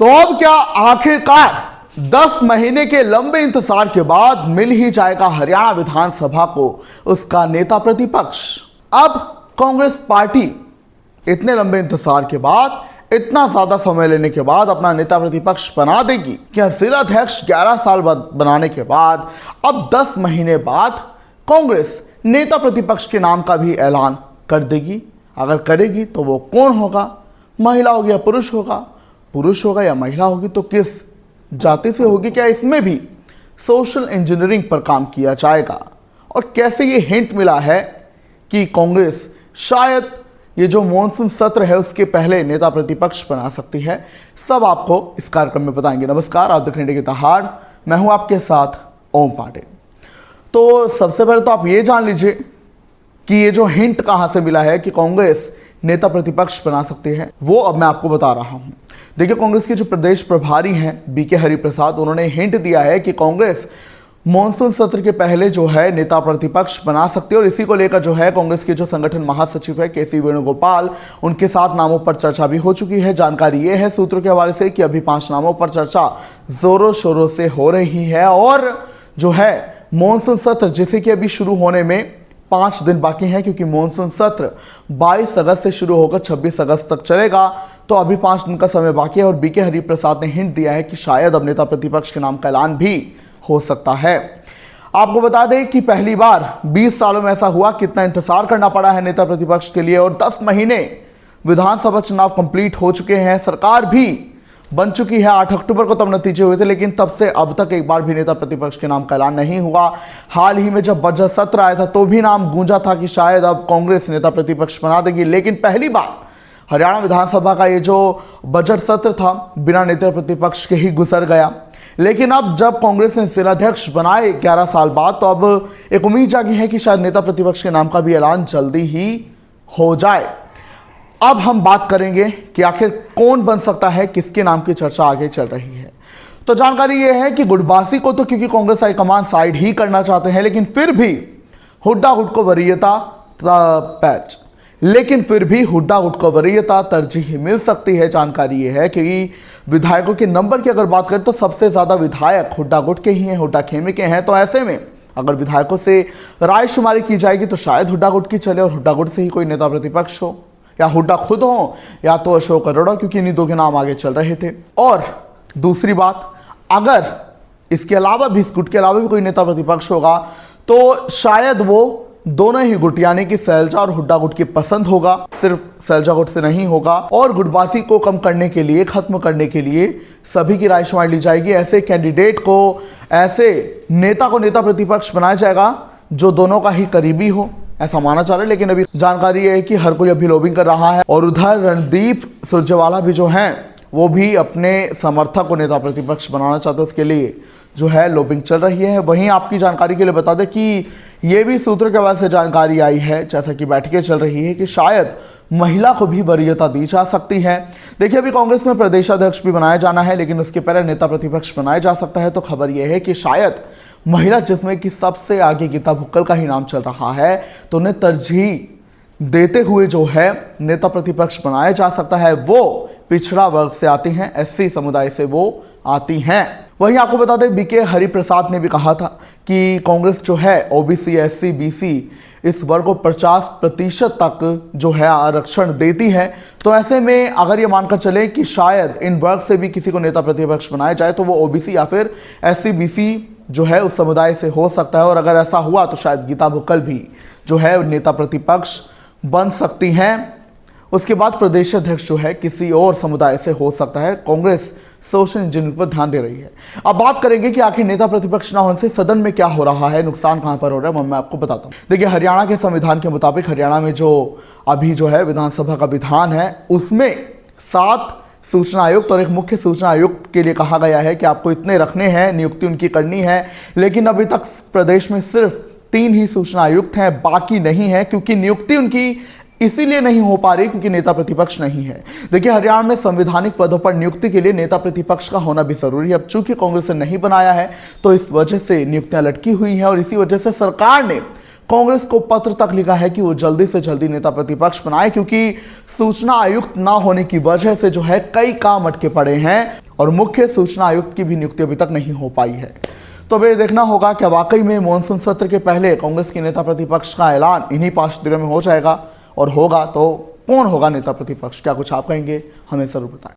तो अब क्या आखिरकार 10 महीने के लंबे इंतजार के बाद मिल ही जाएगा हरियाणा विधानसभा को उसका नेता प्रतिपक्ष। अब कांग्रेस पार्टी इतने लंबे इंतजार के बाद, इतना ज्यादा समय लेने के बाद अपना नेता प्रतिपक्ष बना देगी। क्या जिलाध्यक्ष 11 साल बाद बनाने के बाद अब 10 महीने बाद कांग्रेस नेता प्रतिपक्ष के नाम का भी ऐलान कर देगी? अगर करेगी तो वो कौन होगा? महिला होगी या पुरुष होगा? पुरुष होगा या महिला होगी? तो किस जाति से होगी? क्या इसमें भी सोशल इंजीनियरिंग पर काम किया जाएगा? और कैसे ये हिंट मिला है कि कांग्रेस शायद ये जो मॉनसून सत्र है उसके पहले नेता प्रतिपक्ष बना सकती है, सब आपको इस कार्यक्रम में बताएंगे। नमस्कार, आप देख रहे हैं इंडिया की दहाड़, मैं हूं आपके साथ ओम पांडे। तो सबसे पहले तो आप ये जान लीजिए कि ये जो हिंट कहां से मिला है कि कांग्रेस नेता प्रतिपक्ष बना सकती है, वो अब मैं आपको बता रहा हूं। देखिए, कांग्रेस के जो प्रदेश प्रभारी हैं बीके हरिप्रसाद, उन्होंने हिंट दिया है कि कांग्रेस मॉनसून सत्र के पहले जो है नेता प्रतिपक्ष बना सकती है। और इसी को लेकर जो है कांग्रेस के जो संगठन महासचिव है केसी वेणुगोपाल, उनके 7 नामों पर चर्चा भी हो चुकी है। जानकारी ये है सूत्रों के हवाले से कि अभी 5 नामों पर चर्चा जोरों शोरों से हो रही है। और जो है मॉनसून सत्र, जिसे कि अभी शुरू होने में 5 दिन बाकी हैं, क्योंकि मॉनसून सत्र 22 अगस्त से शुरू होकर 26 अगस्त तक चलेगा, तो अभी 5 दिन का समय बाकी है। और बीके हरिप्रसाद ने हिंट दिया है कि शायद अब नेता प्रतिपक्ष के नाम का ऐलान भी हो सकता है। आपको बता दें कि पहली बार 20 सालों में ऐसा हुआ। कितना इंतजार करना पड़ा है नेता प्रतिपक्ष के लिए, और 10 महीने विधानसभा चुनाव कंप्लीट हो चुके हैं, सरकार भी बन चुकी है। 8 अक्टूबर को तब नतीजे हुए थे, लेकिन तब से अब तक एक बार भी नेता प्रतिपक्ष के नाम का ऐलान नहीं हुआ। हाल ही में जब बजट सत्र आया था तो भी नाम गूंजा था कि शायद अब कांग्रेस नेता प्रतिपक्ष बना देगी, लेकिन पहली बार हरियाणा विधानसभा का ये जो बजट सत्र था बिना नेता प्रतिपक्ष के ही गुजर गया। लेकिन अब जब कांग्रेस ने जिलाध्यक्ष बनाए 11 साल बाद, तो अब एक उम्मीद जागी है कि शायद नेता प्रतिपक्ष के नाम का भी ऐलान जल्दी ही हो जाए। अब हम बात करेंगे कि आखिर कौन बन सकता है, किसके नाम की चर्चा आगे चल रही है। तो जानकारी यह है कि गुटबाजी को तो क्योंकि कांग्रेस हाईकमान साइड ही करना चाहते हैं, लेकिन फिर भी हुड्डा गुट को वरीयता पैच लेकिन फिर भी हुड्डा गुट को वरीयता तरजीह मिल सकती है। जानकारी यह है कि विधायकों के नंबर की अगर बात करें तो सबसे ज्यादा विधायक हुड्डा गुट के ही हैं, हुड्डा खेमे के हैं। तो ऐसे में अगर विधायकों से रायशुमारी की जाएगी तो शायद हुड्डा गुट की चले और हुड्डा गुट से ही कोई नेता प्रतिपक्ष हो, या हुड्डा खुद हो या तो अशोक अरोड़ा, क्योंकि इन्हीं दो के नाम आगे चल रहे थे। और दूसरी बात, अगर इसके अलावा भी, इस गुट के अलावा भी कोई नेता प्रतिपक्ष होगा तो शायद वो दोनों ही गुट यानी कि सैलजा और हुड्डा गुट की पसंद होगा, सिर्फ सैलजा गुट से नहीं होगा। और गुटबाजी को कम करने के लिए, खत्म करने के लिए सभी की रायशुमारी ली जाएगी। ऐसे कैंडिडेट को, ऐसे नेता को नेता प्रतिपक्ष बनाया जाएगा जो दोनों का ही करीबी हो, ऐसा माना जा रहा है। लेकिन अभी जानकारी है कि हर कोई अभी लॉबिंग कर रहा है, और उधर रणदीप सुरजेवाला भी जो हैं वो भी अपने समर्थक को नेता प्रतिपक्ष बनाना चाहते हैं, उसके लिए जो है लॉबिंग चल रही है। वहीं आपकी जानकारी के लिए बता दें कि ये भी सूत्रों के हवाले से जानकारी आई है, जैसा कि बैठकें चल रही है, कि शायद महिला को भी वरीयता दी जा सकती है। देखिए, अभी कांग्रेस में प्रदेशाध्यक्ष भी बनाया जाना है, लेकिन उसके पहले नेता प्रतिपक्ष बनाया जा सकता है। तो खबर यह है कि शायद महिला, जिसमें कि सबसे आगे गीता भुक्कल का ही नाम चल रहा है, तो उन्हें तरजीह देते हुए जो है नेता प्रतिपक्ष बनाया जा सकता है। वो पिछड़ा वर्ग से आती हैं, एससी समुदाय से वो आती हैं। वहीं आपको बता दें, बीके हरिप्रसाद ने भी कहा था कि कांग्रेस जो है ओबीसी, एससी, बीसी इस वर्ग को 50% तक जो है आरक्षण देती है। तो ऐसे में अगर ये मानकर चले कि शायद इन वर्ग से भी किसी को नेता प्रतिपक्ष बनाया जाए तो वो ओबीसी या फिर एससी, बीसी जो है उस समुदाय से हो सकता है। और अगर ऐसा हुआ तो शायद गीता भुक्कल भी जो है नेता प्रतिपक्ष बन सकती हैं। उसके बाद प्रदेश अध्यक्ष जो है किसी और समुदाय से हो सकता है। कांग्रेस सोशल इंजीनियरिंग पर ध्यान दे रही है। अब बात करेंगे कि आखिर नेता प्रतिपक्ष न होने से सदन में क्या हो रहा है, नुकसान कहां पर हो रहा है, मैं आपको बताता हूं। देखिए, हरियाणा के संविधान के मुताबिक हरियाणा में जो अभी जो है विधानसभा का विधान है, उसमें 7 सूचना आयुक्त और एक मुख्य सूचना आयुक्त के लिए कहा गया है कि आपको इतने रखने हैं, नियुक्ति उनकी करनी है। लेकिन अभी तक प्रदेश में सिर्फ 3 ही सूचना आयुक्त हैं, बाकी नहीं है, क्योंकि नियुक्ति उनकी इसीलिए नहीं हो पा रही क्योंकि नेता प्रतिपक्ष नहीं है। देखिए, हरियाणा में संवैधानिक पदों पर नियुक्ति के लिए नेता प्रतिपक्ष का होना भी जरूरी है। अब चूंकि कांग्रेस ने नहीं बनाया है तो इस वजह से नियुक्तियां लटकी हुई हैं, और इसी वजह से सरकार ने कांग्रेस को पत्र तक लिखा है कि वो जल्दी से जल्दी नेता प्रतिपक्ष बनाए, क्योंकि सूचना आयुक्त ना होने की वजह से जो है कई काम अटके पड़े हैं और मुख्य सूचना आयुक्त की भी नियुक्ति अभी तक नहीं हो पाई है। तो अब ये देखना होगा कि वाकई में मॉनसून सत्र के पहले कांग्रेस के नेता प्रतिपक्ष का ऐलान इन्हीं 5 दिनों में हो जाएगा, और होगा तो कौन होगा नेता प्रतिपक्ष, क्या कुछ आप कहेंगे, हमें जरूर बताएं।